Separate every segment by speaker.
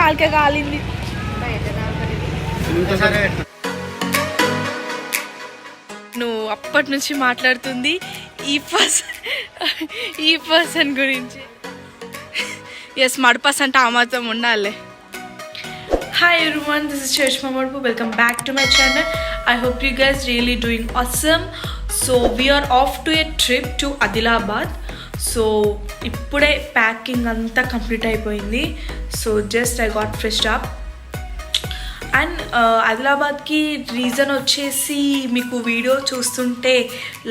Speaker 1: నాలుక కాలింది. నువ్వు అప్పటి నుంచి మాట్లాడుతుంది ఈ పర్సన్ గురించి. ఎస్, మడపస్ అంటే ఆ మాత్రం ఉండాలి. Hi everyone, this is charishma. Welcome back to my channel. I hope you guys really doing awesome. So we are off to a trip to Adilabad. So ippude packing anta complete ayipoyindi. So just I got freshed up. And ఆదిలాబాద్కి reason వచ్చేసి మీకు video చూస్తుంటే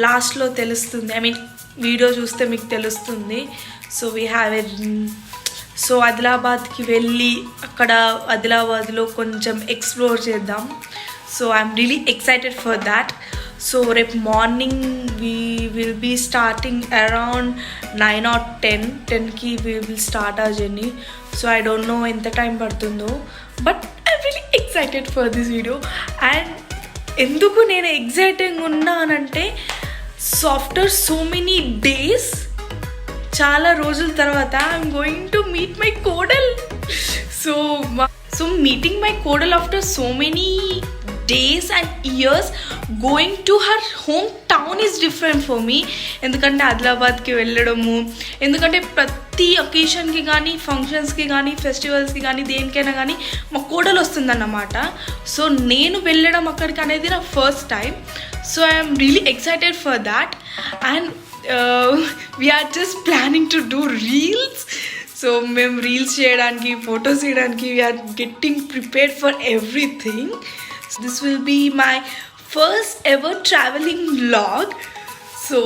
Speaker 1: లాస్ట్లో తెలుస్తుంది. I mean video చూస్తే మీకు తెలుస్తుంది. So we have so ఆదిలాబాద్కి వెళ్ళి అక్కడ ఆదిలాబాద్లో కొంచెం ఎక్స్ప్లోర్ చేద్దాం. So I'm really excited for that. So రేపు morning we will be starting around 9 or 10కి we will start a journey. So I don't know ఎంత టైం పడుతుందో, but I'm really excited for this video. And ఎందుకు నేను exciting ఉన్నానంటే, after so many days, చాలా రోజుల తర్వాత I'm going to meet my కోడల్. సో మీటింగ్ మై కోడల్ after so many days and years, going to her hometown is different for me. ఎందుకంటే ఆదిలాబాద్కి వెళ్ళడము, ఎందుకంటే ప్రతి ఒకేషన్కి కానీ, ఫంక్షన్స్కి కానీ, ఫెస్టివల్స్కి కానీ, దేనికైనా కానీ మా కోడలు వస్తుందన్నమాట. సో నేను వెళ్ళడం అక్కడికి అనేది నా first time. So I'm really excited for that. And we're just planning to do reels. So మేము రీల్స్ చేయడానికి, ఫొటోస్ చేయడానికి we're getting prepared for everything. So this will be my first ever traveling vlog. So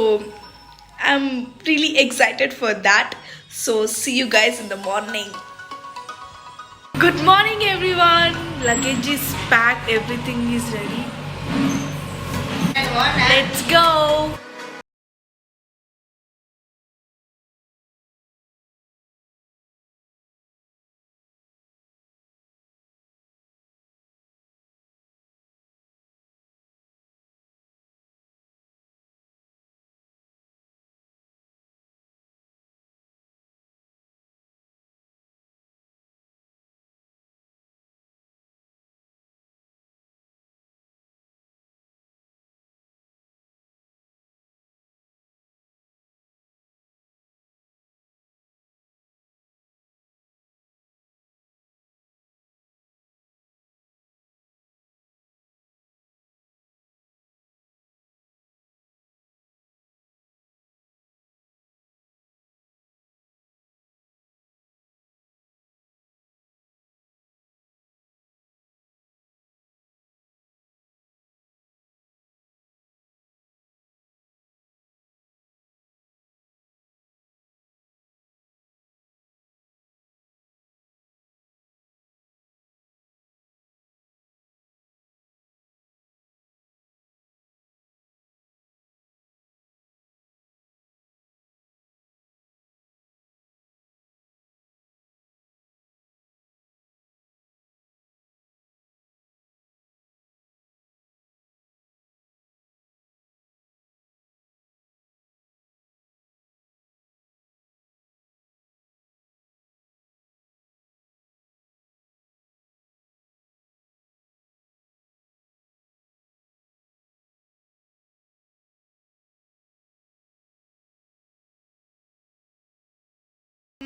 Speaker 1: I'm really excited for that. So see you guys in the morning. Good morning everyone. Luggage is packed, everything is ready. Let's go.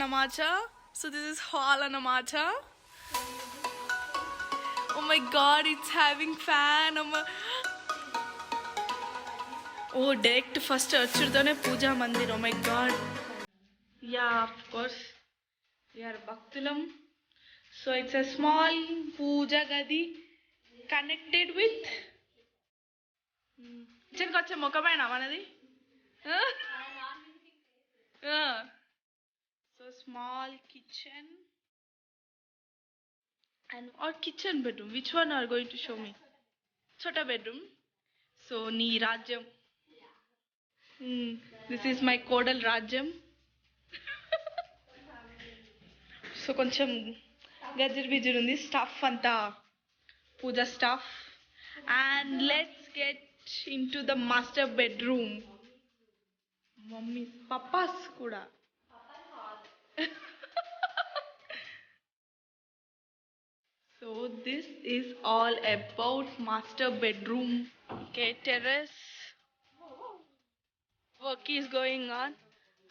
Speaker 1: Namacha. So this is hall Namacha. Oh my god, it's having fan. Oh, direct first achudane puja mandir. Oh my god. Yeah, of course. We are Bhaktulam. So it's a small puja gadi connected with kitchen koche mokamayna manadi. So small kitchen and or kitchen bedroom. Which one are going to show me? Chota bedroom. So nee rajyam. This is my kodal rajyam. So koncham gajir bijir undi stuff anta puja stuff. And let's get into the master bedroom. Mummy's papa's kuda. So this is all about master bedroom. Okay, terrace work is going on.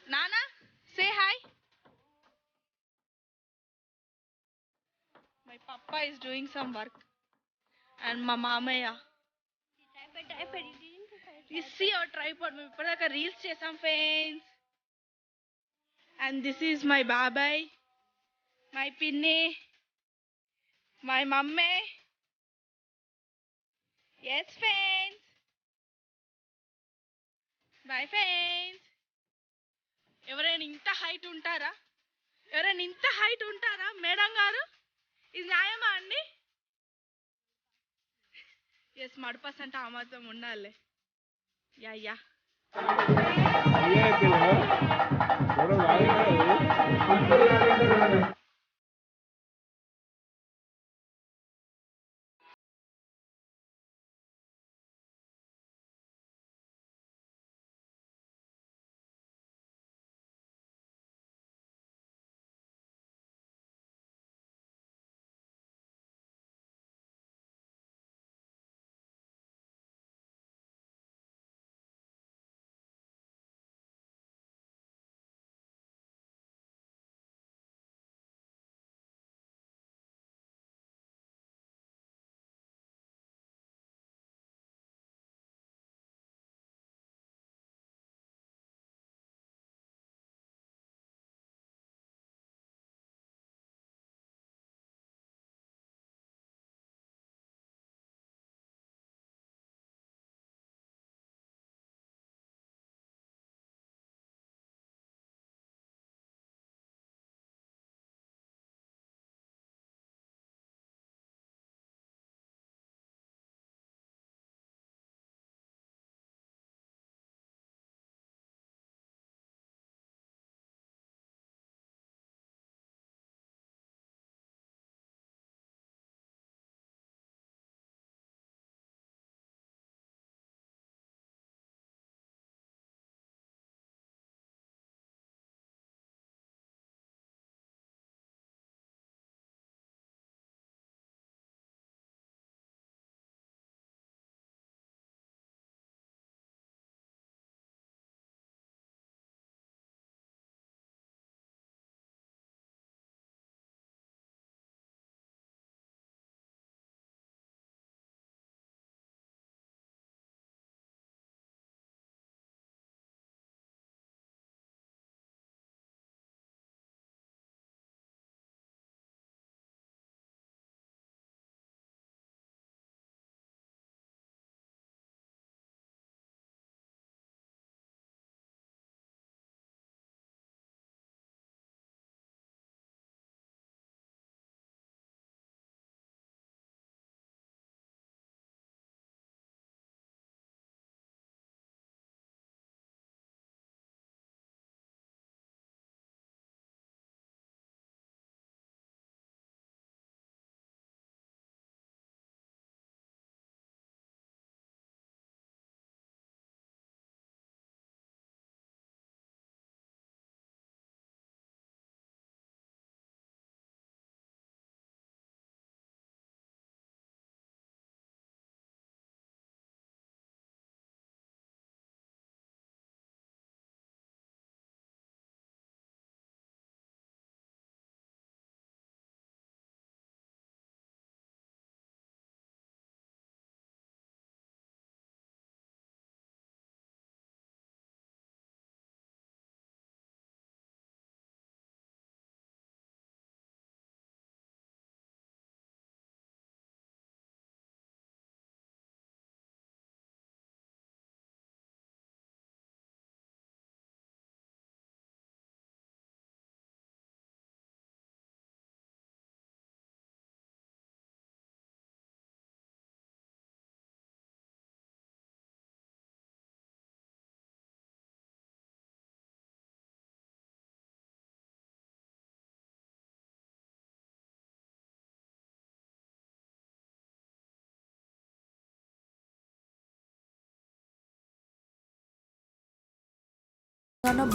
Speaker 1: Nana, say hi. My papa is doing some work and my mamaya. You see our tripod. మేము ఇప్పటిదాకా reels చేసాం friends. And this is my babai, my pinny, my mummy. Yes friends. Bye friends. ఎవరైనా ఇంత height ఉంటారా? ఎవరైనా ఇంత height ఉంటారా madam గారు? ఇది న్యాయమా అండి? ఎస్ మడపస్ అంటే ఆ మాత్రం ఉండాలి. యా యా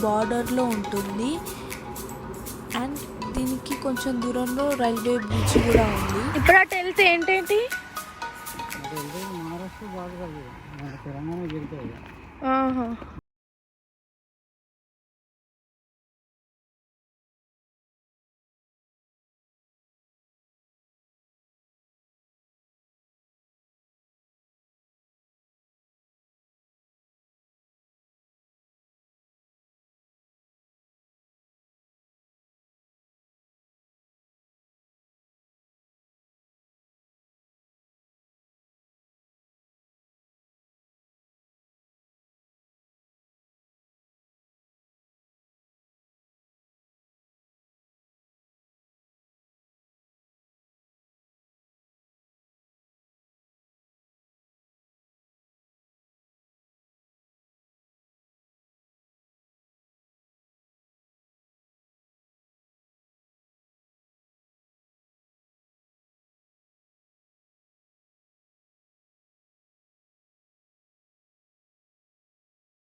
Speaker 2: బార్డర్లో ఉంటుంది అండ్ దీనికి కొంచెం దూరంలో రైల్వే బ్రిడ్జ్ కూడా ఉంది.
Speaker 1: ఇప్పుడు అటు వెళ్తే ఏంటేంటి?
Speaker 3: మహారాష్ట్ర బాగా తెలంగాణ